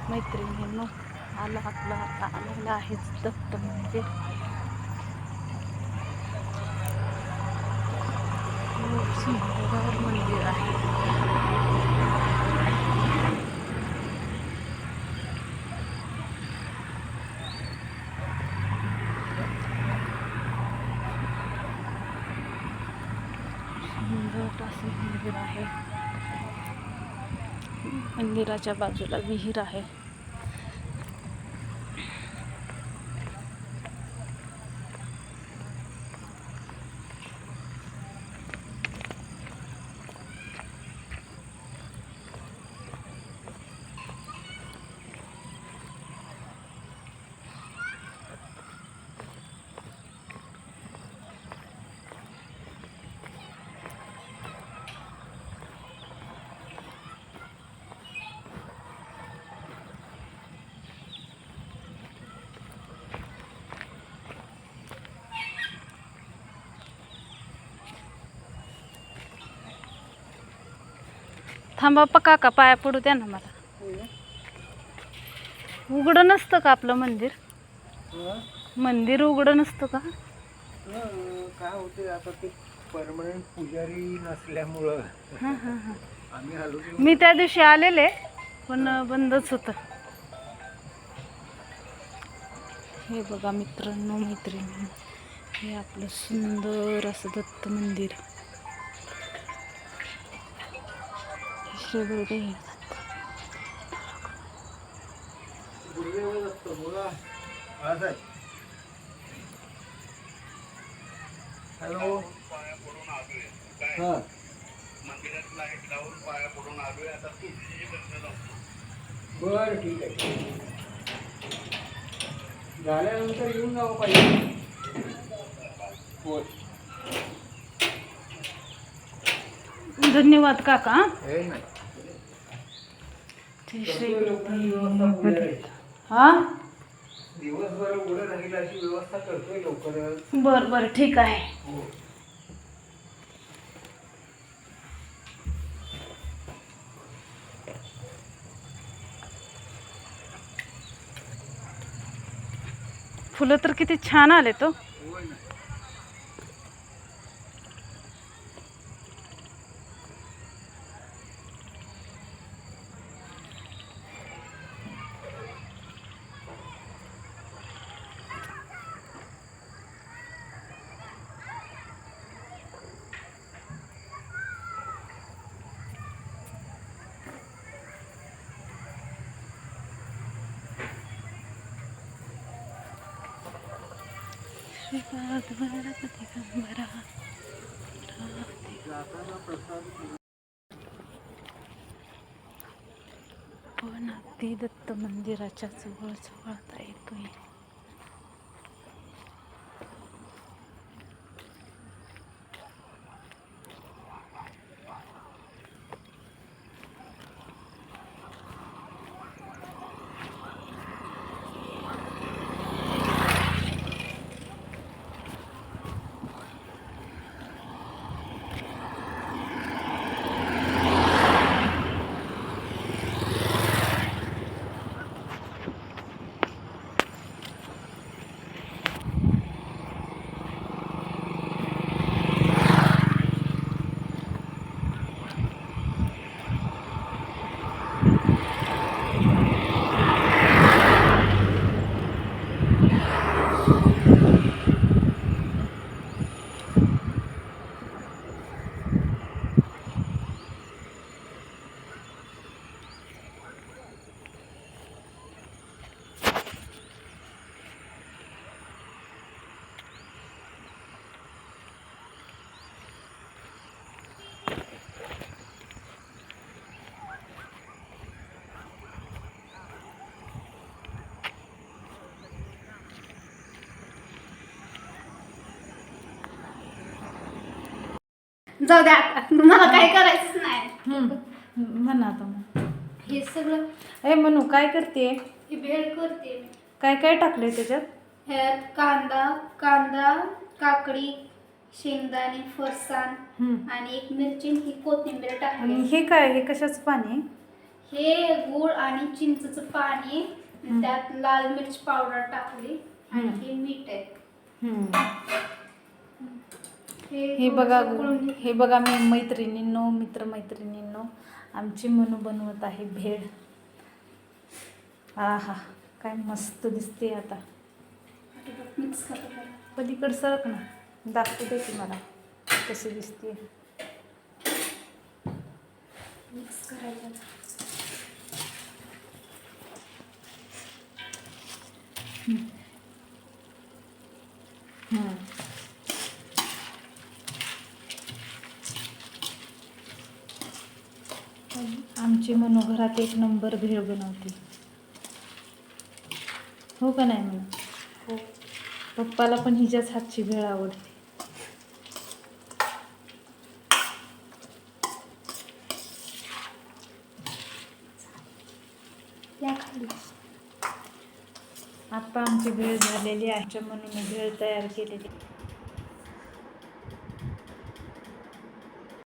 मैत्रिणींनो, आलेलं आहेच दत्त मंदिर. खूप सुंदर मंदिर आहे. सुंदर असं मंदिर आहे. मंदिराच्या बाजूला विहीर आहे. थांबा काका, पाया पडू द्या ना मला. उघडं नसतं का आपलं मंदिर? मंदिर उघडं नसतं का? काय होते आता, ते परमनंट पुजारी नसल्यामुळं आम्ही आलो. मी त्या दिवशी आलेले पण बंदच होतं. हे बघा मित्रांनो, मैत्रिणी, हे आपलं सुंदर असं दत्त मंदिर. श्री गुरुदेव हॅलो. बरं, ठीक आहे. झाल्यानंतर येऊन जावं पाहिजे. होय. धन्यवाद काका. हे नाही. श्री हा, दिवसभर उघडं राहील अशी व्यवस्था करतोय लवकरच. बर बर, ठीक आहे. हो. फुलं तर किती छान आले तो. पण अगदी दत्त मंदिराच्या जवळ आता येतोय. जाऊ द्या, तुम्हाला काय करायचंच नाही. म्हणा आता मग. हे सगळं ए म्हणू, काय करते? ही भेळ करते. काय काय टाकलंय त्याच्यात? ह्यात कांदा, काकडी, शेंगदाणे, फरसाण आणि एक मिरची, ही कोथिंबीर आणि टाकली. हे काय, हे कशाचं पाणी? हे गूळ आणि चिंचेचं पाणी, हम्म. त्यात लाल मिरच पावडर टाकली आणि हम्म. हे मीठ आहे. हे बघा थोडंसं उकळून हे बघा मी मैत्रिणींनो मित्रमैत्रिणींनो आमची मनू बनवत आहे भेळ. आहा काय मस्त दिसते. आता मिक्स करायला. पलीकडे सरक ना, दाखवू दे की मला कशी दिसते. मिक्स करायचं. आमची मनू घरात एक नंबर भेळ बनवते, हो का नाही म्हणा. हो. पप्पाला पण हिच्याच हातची भेळ आवडते. या खाली. आता आमची भेळ झालेली आहे. आमच्या मनूने भेळ तयार केलेली.